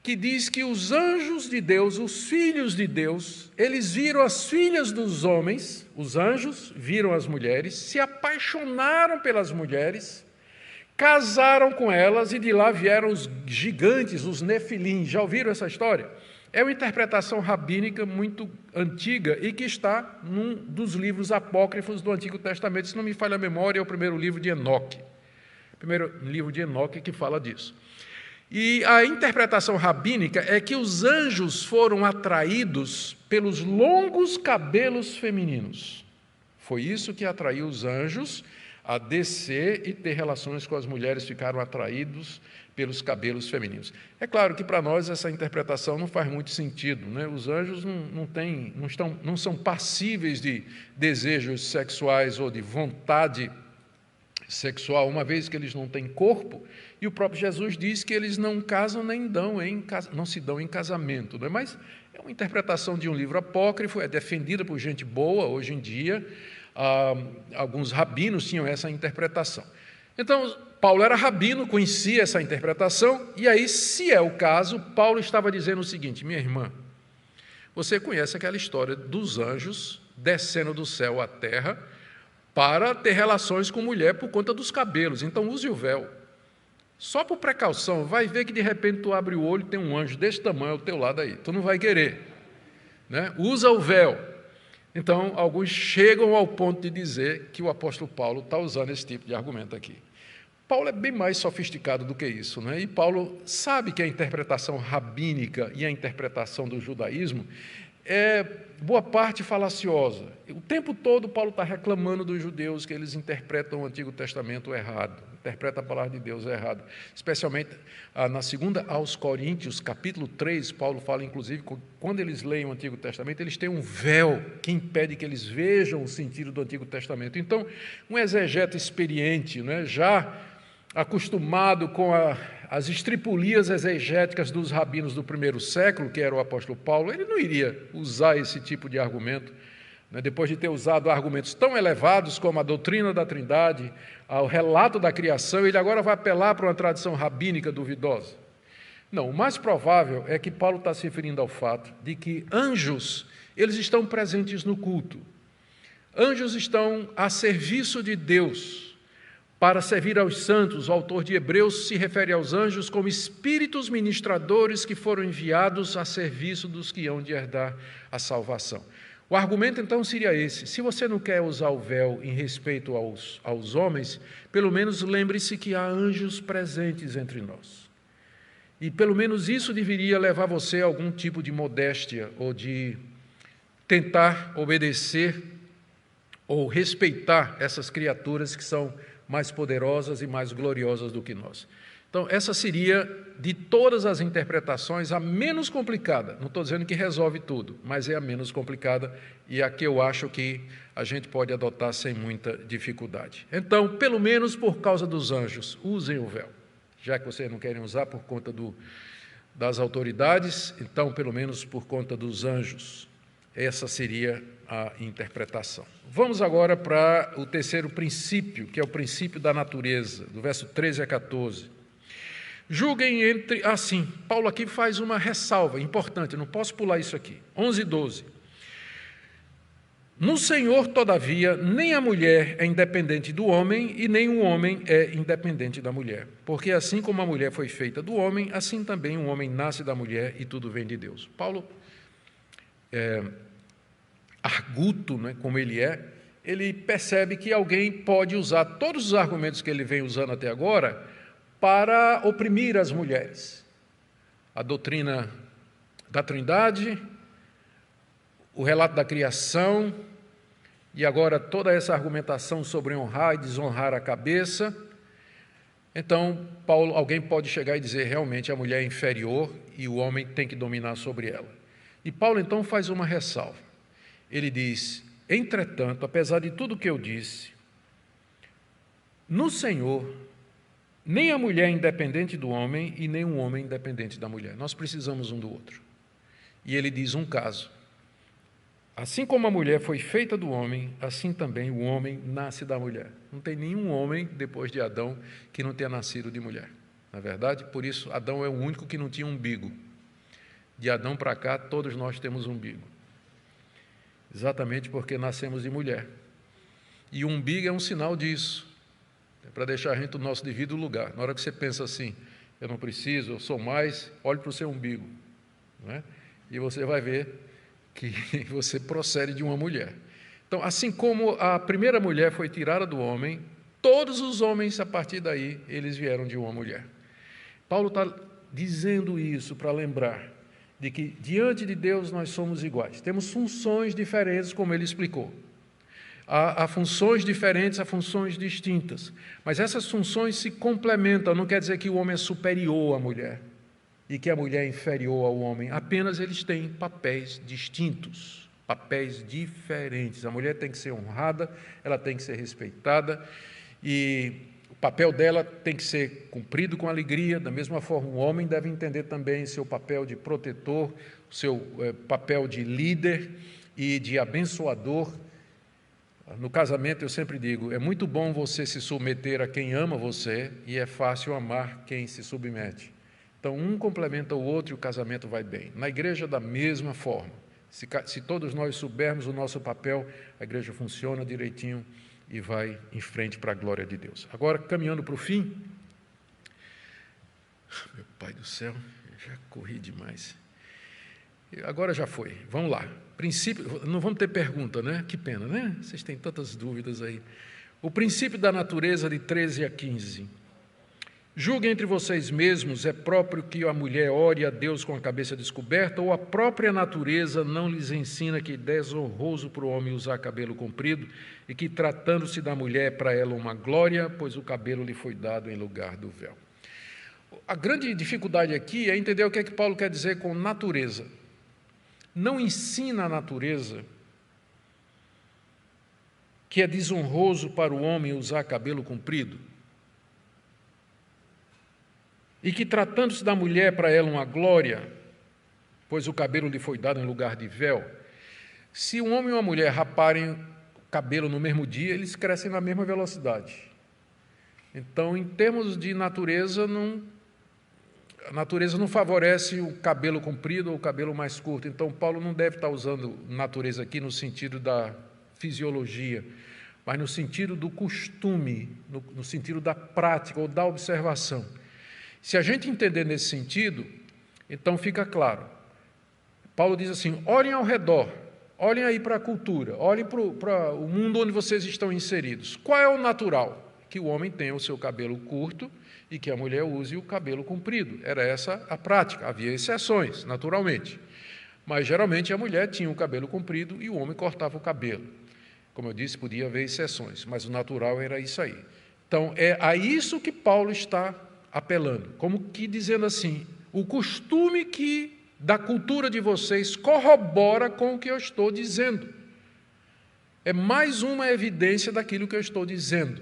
que diz que os anjos de Deus, os filhos de Deus, eles viram as filhas dos homens, os anjos viram as mulheres, se apaixonaram pelas mulheres, casaram com elas e de lá vieram os gigantes, os nefilim. Já ouviram essa história? É uma interpretação rabínica muito antiga e que está num dos livros apócrifos do Antigo Testamento. Se não me falha a memória, é o primeiro livro de Enoque. O primeiro livro de Enoque que fala disso. E a interpretação rabínica é que os anjos foram atraídos pelos longos cabelos femininos. Foi isso que atraiu os anjos a descer e ter relações com as mulheres, ficaram atraídos pelos cabelos femininos. É claro que para nós essa interpretação não faz muito sentido, né? Os anjos não são passíveis de desejos sexuais ou de vontade sexual, uma vez que eles não têm corpo, e o próprio Jesus diz que eles não casam nem não se dão em casamento, né? Mas é uma interpretação de um livro apócrifo, é defendida por gente boa hoje em dia. Alguns rabinos tinham essa interpretação. Então, Paulo era rabino, conhecia essa interpretação, e aí, se é o caso, Paulo estava dizendo o seguinte: minha irmã, você conhece aquela história dos anjos descendo do céu à terra para ter relações com mulher por conta dos cabelos, então use o véu. Só por precaução, vai ver que de repente tu abre o olho e tem um anjo desse tamanho ao teu lado aí, tu não vai querer, né? Usa o véu. Então, alguns chegam ao ponto de dizer que o apóstolo Paulo está usando esse tipo de argumento aqui. Paulo é bem mais sofisticado do que isso, né? E Paulo sabe que a interpretação rabínica e a interpretação do judaísmo é boa parte falaciosa. O tempo todo Paulo está reclamando dos judeus que eles interpretam o Antigo Testamento errado, interpretam a palavra de Deus errado. Especialmente na segunda aos Coríntios, capítulo 3, Paulo fala, inclusive, quando eles leem o Antigo Testamento, eles têm um véu que impede que eles vejam o sentido do Antigo Testamento. Então, um exegeta experiente, né, já acostumado com as estripulias exegéticas dos rabinos do primeiro século, que era o apóstolo Paulo, ele não iria usar esse tipo de argumento, né? Depois de ter usado argumentos tão elevados como a doutrina da Trindade, o relato da criação, ele agora vai apelar para uma tradição rabínica duvidosa. Não, o mais provável é que Paulo está se referindo ao fato de que anjos, eles estão presentes no culto. Anjos estão a serviço de Deus, para servir aos santos. O autor de Hebreus se refere aos anjos como espíritos ministradores que foram enviados a serviço dos que hão de herdar a salvação. O argumento, então, seria esse: se você não quer usar o véu em respeito aos homens, pelo menos lembre-se que há anjos presentes entre nós. E pelo menos isso deveria levar você a algum tipo de modéstia, ou de tentar obedecer ou respeitar essas criaturas que são mais poderosas e mais gloriosas do que nós. Então, essa seria, de todas as interpretações, a menos complicada. Não estou dizendo que resolve tudo, mas é a menos complicada e a que eu acho que a gente pode adotar sem muita dificuldade. Então, pelo menos por causa dos anjos, usem o véu. Já que vocês não querem usar por conta das autoridades, então, pelo menos por conta dos anjos. Essa seria a interpretação. Vamos agora para o terceiro princípio, que é o princípio da natureza, do verso 13 a 14. Julguem entre... sim, Paulo aqui faz uma ressalva importante, não posso pular isso aqui. 11 e 12. No Senhor, todavia, nem a mulher é independente do homem e nem o homem é independente da mulher. Porque assim como a mulher foi feita do homem, assim também o homem nasce da mulher e tudo vem de Deus. Paulo, arguto, né, como ele é, ele percebe que alguém pode usar todos os argumentos que ele vem usando até agora para oprimir as mulheres. A doutrina da Trindade, o relato da criação, e agora toda essa argumentação sobre honrar e desonrar a cabeça. Então, alguém pode chegar e dizer, realmente a mulher é inferior e o homem tem que dominar sobre ela. E Paulo então faz uma ressalva. Ele diz, entretanto, apesar de tudo o que eu disse, no Senhor, nem a mulher é independente do homem e nem o homem é independente da mulher. Nós precisamos um do outro. E ele diz um caso. Assim como a mulher foi feita do homem, assim também o homem nasce da mulher. Não tem nenhum homem, depois de Adão, que não tenha nascido de mulher. Na verdade, por isso, Adão é o único que não tinha umbigo. De Adão para cá, todos nós temos umbigo. Exatamente porque nascemos de mulher. E o umbigo é um sinal disso. É para deixar a gente no nosso devido lugar. Na hora que você pensa assim, eu não preciso, eu sou mais, olhe para o seu umbigo. Não é? E você vai ver que você procede de uma mulher. Então, assim como a primeira mulher foi tirada do homem, todos os homens, a partir daí, eles vieram de uma mulher. Paulo está dizendo isso para lembrar de que, diante de Deus, nós somos iguais. Temos funções diferentes, como ele explicou. Há funções diferentes, há funções distintas. Mas essas funções se complementam, não quer dizer que o homem é superior à mulher e que a mulher é inferior ao homem. Apenas eles têm papéis distintos, papéis diferentes. A mulher tem que ser honrada, ela tem que ser respeitada e o papel dela tem que ser cumprido com alegria. Da mesma forma, o homem deve entender também seu papel de protetor, seu papel de líder e de abençoador. No casamento, eu sempre digo, é muito bom você se submeter a quem ama você e é fácil amar quem se submete. Então, um complementa o outro e o casamento vai bem. Na igreja, da mesma forma. Se todos nós soubermos o nosso papel, a igreja funciona direitinho e vai em frente para a glória de Deus. Agora, caminhando para o fim. Meu Pai do céu, já corri demais. Agora já foi. Vamos lá. Princípio, não vamos ter pergunta, né? Que pena, né? Vocês têm tantas dúvidas aí. O princípio da natureza, de 13 a 15. Julguem entre vocês mesmos, é próprio que a mulher ore a Deus com a cabeça descoberta, ou a própria natureza não lhes ensina que é desonroso para o homem usar cabelo comprido, e que, tratando-se da mulher, para ela uma glória, pois o cabelo lhe foi dado em lugar do véu. A grande dificuldade aqui é entender o que é que Paulo quer dizer com natureza. Não ensina a natureza que é desonroso para o homem usar cabelo comprido, e que, tratando-se da mulher, para ela uma glória, pois o cabelo lhe foi dado em lugar de véu. Se um homem e uma mulher raparem o cabelo no mesmo dia, eles crescem na mesma velocidade. Então, em termos de natureza, a natureza não favorece o cabelo comprido ou o cabelo mais curto. Então, Paulo não deve estar usando natureza aqui no sentido da fisiologia, mas no sentido do costume, no sentido da prática ou da observação. Se a gente entender nesse sentido, então fica claro. Paulo diz assim, olhem ao redor, olhem aí para a cultura, olhem para o mundo onde vocês estão inseridos. Qual é o natural? Que o homem tenha o seu cabelo curto e que a mulher use o cabelo comprido. Era essa a prática. Havia exceções, naturalmente. Mas, geralmente, a mulher tinha o cabelo comprido e o homem cortava o cabelo. Como eu disse, podia haver exceções, mas o natural era isso aí. Então, é a isso que Paulo está apelando, como que dizendo assim, o costume da cultura de vocês corrobora com o que eu estou dizendo. É mais uma evidência daquilo que eu estou dizendo,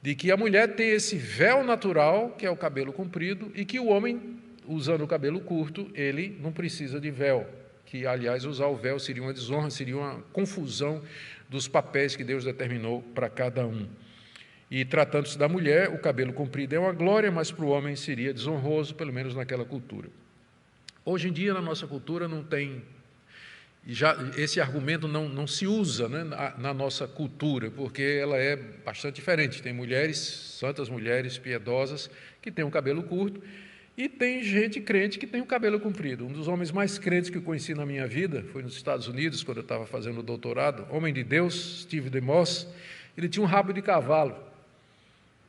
de que a mulher tem esse véu natural, que é o cabelo comprido, e que o homem, usando o cabelo curto, ele não precisa de véu, que, aliás, usar o véu seria uma desonra, seria uma confusão dos papéis que Deus determinou para cada um. E, tratando-se da mulher, o cabelo comprido é uma glória, mas para o homem seria desonroso, pelo menos naquela cultura. Hoje em dia, na nossa cultura, não tem... Já esse argumento não se usa, né, na nossa cultura, porque ela é bastante diferente. Tem mulheres, santas mulheres piedosas, que têm um cabelo curto, e tem gente crente que tem o cabelo comprido. Um dos homens mais crentes que eu conheci na minha vida foi nos Estados Unidos, quando eu estava fazendo o doutorado, homem de Deus, Steve DeMoss. Ele tinha um rabo de cavalo,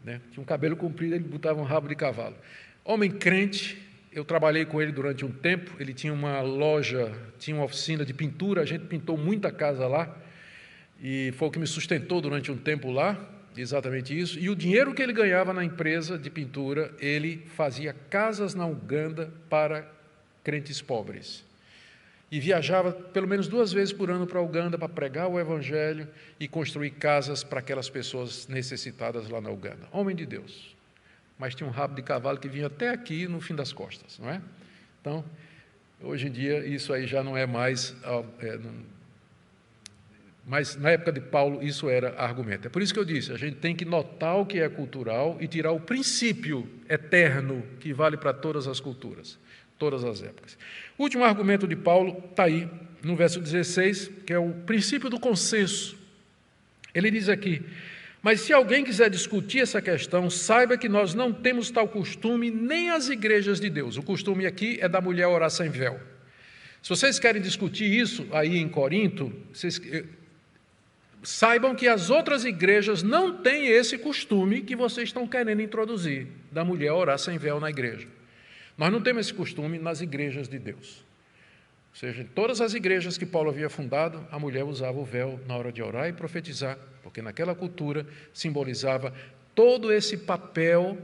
né? Tinha um cabelo comprido, ele botava um rabo de cavalo. Homem crente. Eu trabalhei com ele durante um tempo, ele tinha uma loja, tinha uma oficina de pintura, a gente pintou muita casa lá, e foi o que me sustentou durante um tempo lá, exatamente isso, e o dinheiro que ele ganhava na empresa de pintura, ele fazia casas na Uganda para crentes pobres. E viajava pelo menos 2 vezes por ano para a Uganda para pregar o Evangelho e construir casas para aquelas pessoas necessitadas lá na Uganda. Homem de Deus. Mas tinha um rabo de cavalo que vinha até aqui no fim das costas, não é? Então, hoje em dia, isso aí já não é mais... mas, na época de Paulo, isso era argumento. É por isso que eu disse, a gente tem que notar o que é cultural e tirar o princípio eterno que vale para todas as culturas, todas as épocas. O último argumento de Paulo está aí, no verso 16, que é o princípio do consenso. Ele diz aqui... Mas se alguém quiser discutir essa questão, saiba que nós não temos tal costume nem as igrejas de Deus. O costume aqui é da mulher orar sem véu. Se vocês querem discutir isso aí em Corinto, saibam que as outras igrejas não têm esse costume que vocês estão querendo introduzir, da mulher orar sem véu na igreja. Nós não temos esse costume nas igrejas de Deus. Ou seja, em todas as igrejas que Paulo havia fundado, a mulher usava o véu na hora de orar e profetizar, porque naquela cultura simbolizava todo esse papel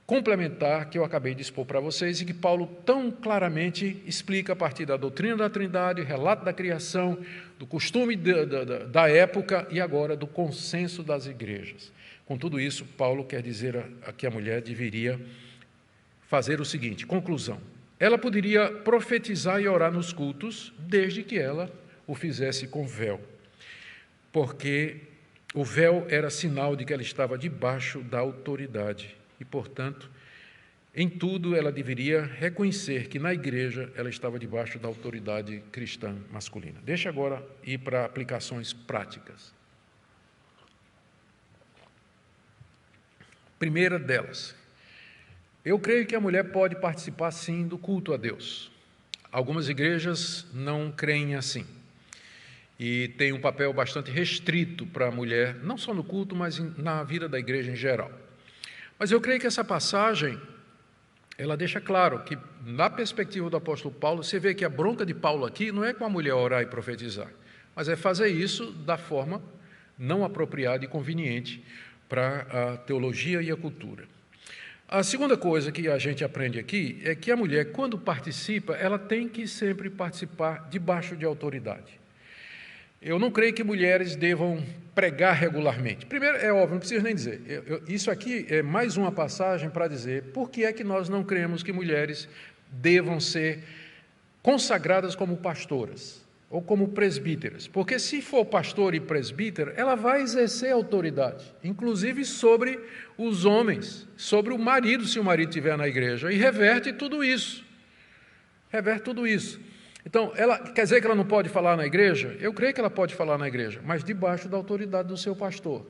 complementar que eu acabei de expor para vocês e que Paulo tão claramente explica a partir da doutrina da Trindade, relato da criação, do costume da época e agora do consenso das igrejas. Com tudo isso, Paulo quer dizer que a mulher deveria fazer o seguinte, conclusão. Ela poderia profetizar e orar nos cultos, desde que ela o fizesse com véu, porque o véu era sinal de que ela estava debaixo da autoridade e, portanto, em tudo ela deveria reconhecer que na igreja ela estava debaixo da autoridade cristã masculina. Deixa agora ir para aplicações práticas. Primeira delas, eu creio que a mulher pode participar, sim, do culto a Deus. Algumas igrejas não creem assim. E tem um papel bastante restrito para a mulher, não só no culto, mas na vida da igreja em geral. Mas eu creio que essa passagem, ela deixa claro que, na perspectiva do apóstolo Paulo, você vê que a bronca de Paulo aqui não é com a mulher orar e profetizar, mas é fazer isso da forma não apropriada e conveniente para a teologia e a cultura. A segunda coisa que a gente aprende aqui é que a mulher, quando participa, ela tem que sempre participar debaixo de autoridade. Eu não creio que mulheres devam pregar regularmente. Primeiro, é óbvio, não preciso nem dizer. Isso aqui é mais uma passagem para dizer por que é que nós não cremos que mulheres devam ser consagradas como pastoras ou como presbíteras. Porque se for pastor e presbítero, ela vai exercer autoridade, inclusive sobre os homens, sobre o marido, se o marido estiver na igreja, e reverte tudo isso. Reverte tudo isso. Então, ela quer dizer que ela não pode falar na igreja? Eu creio que ela pode falar na igreja, mas debaixo da autoridade do seu pastor.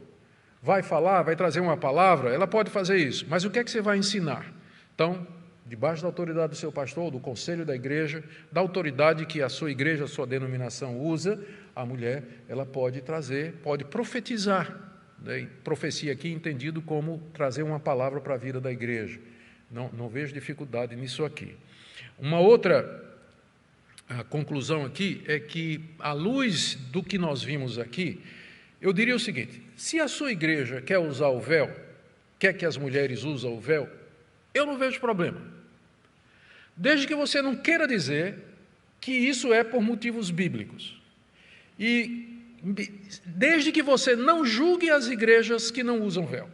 Vai falar, vai trazer uma palavra, ela pode fazer isso, mas o que é que você vai ensinar? Então, debaixo da autoridade do seu pastor, do conselho da igreja, da autoridade que a sua igreja, a sua denominação usa, a mulher, ela pode trazer, pode profetizar, né? Profecia aqui entendido como trazer uma palavra para a vida da igreja. Não vejo dificuldade nisso aqui. Uma outra conclusão aqui é que, à luz do que nós vimos aqui, eu diria o seguinte: se a sua igreja quer usar o véu, quer que as mulheres usem o véu, eu não vejo problema. Desde que você não queira dizer que isso é por motivos bíblicos. E desde que você não julgue as igrejas que não usam véu.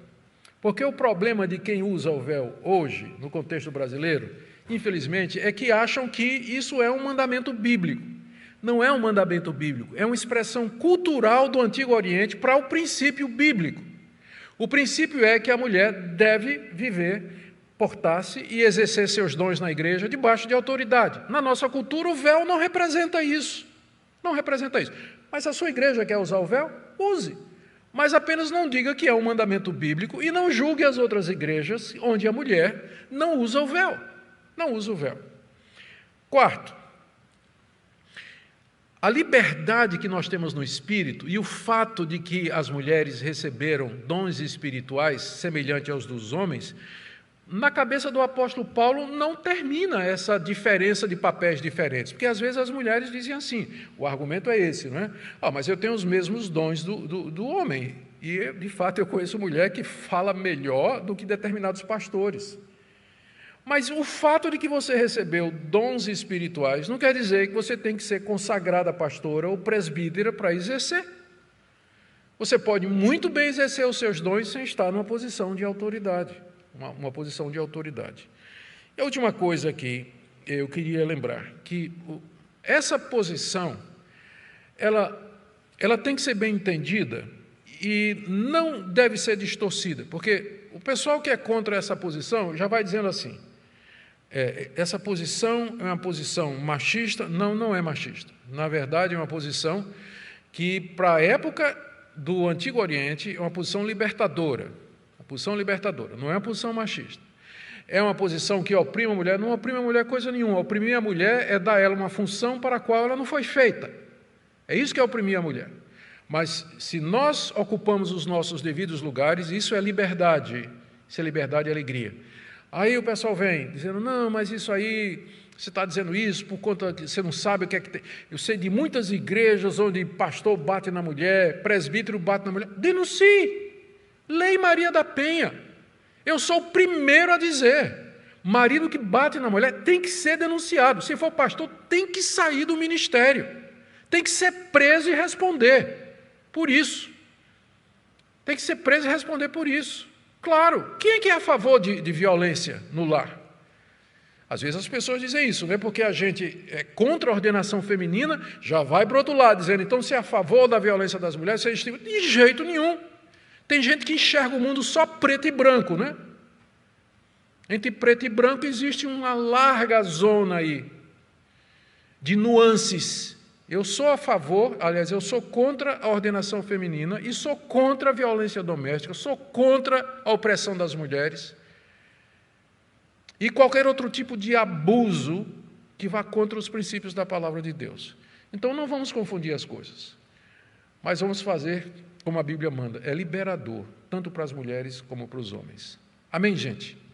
Porque o problema de quem usa o véu hoje, no contexto brasileiro, infelizmente, é que acham que isso é um mandamento bíblico. Não é um mandamento bíblico, é uma expressão cultural do Antigo Oriente para o princípio bíblico. O princípio é que a mulher deve viver, portar-se e exercer seus dons na igreja debaixo de autoridade. Na nossa cultura, o véu não representa isso. Não representa isso. Mas a sua igreja quer usar o véu? Use. Mas apenas não diga que é um mandamento bíblico e não julgue as outras igrejas onde a mulher não usa o véu. Não usa o véu. Quarto, a liberdade que nós temos no Espírito e o fato de que as mulheres receberam dons espirituais semelhantes aos dos homens, na cabeça do apóstolo Paulo não termina essa diferença de papéis diferentes, porque às vezes as mulheres dizem assim, o argumento é esse, não é? Mas eu tenho os mesmos dons do homem, e de fato eu conheço mulher que fala melhor do que determinados pastores. Mas o fato de que você recebeu dons espirituais não quer dizer que você tem que ser consagrada pastora ou presbítera para exercer. Você pode muito bem exercer os seus dons sem estar numa posição de autoridade. Uma posição de autoridade. E a última coisa aqui, eu queria lembrar, que essa posição, ela tem que ser bem entendida e não deve ser distorcida, porque o pessoal que é contra essa posição já vai dizendo assim, essa posição é uma posição machista. Não é machista. Na verdade, é uma posição que, para a época do Antigo Oriente, é uma posição libertadora. Uma posição libertadora, não é uma posição machista. É uma posição que oprime a mulher, não oprime a mulher coisa nenhuma. Oprimir a mulher é dar a ela uma função para a qual ela não foi feita. É isso que é oprimir a mulher. Mas, se nós ocupamos os nossos devidos lugares, isso é liberdade. Isso é liberdade e alegria. Aí o pessoal vem dizendo, não, mas isso aí, você está dizendo isso por conta que você não sabe o que é que tem. Eu sei de muitas igrejas onde pastor bate na mulher, presbítero bate na mulher. Denuncie! Lei Maria da Penha. Eu sou o primeiro a dizer, marido que bate na mulher tem que ser denunciado. Se for pastor, tem que sair do ministério. Tem que ser preso e responder por isso. Tem que ser preso e responder por isso. Claro, quem é que é a favor de violência no lar? Às vezes as pessoas dizem isso, né? Porque a gente é contra a ordenação feminina, já vai para o outro lado, dizendo, então, se é a favor da violência das mulheres, você é de jeito nenhum. Tem gente que enxerga o mundo só preto e branco, né? Entre preto e branco existe uma larga zona aí de nuances. Eu sou a favor, aliás, eu sou contra a ordenação feminina e sou contra a violência doméstica, sou contra a opressão das mulheres e qualquer outro tipo de abuso que vá contra os princípios da palavra de Deus. Então, não vamos confundir as coisas, mas vamos fazer como a Bíblia manda, é liberador, tanto para as mulheres como para os homens. Amém, gente?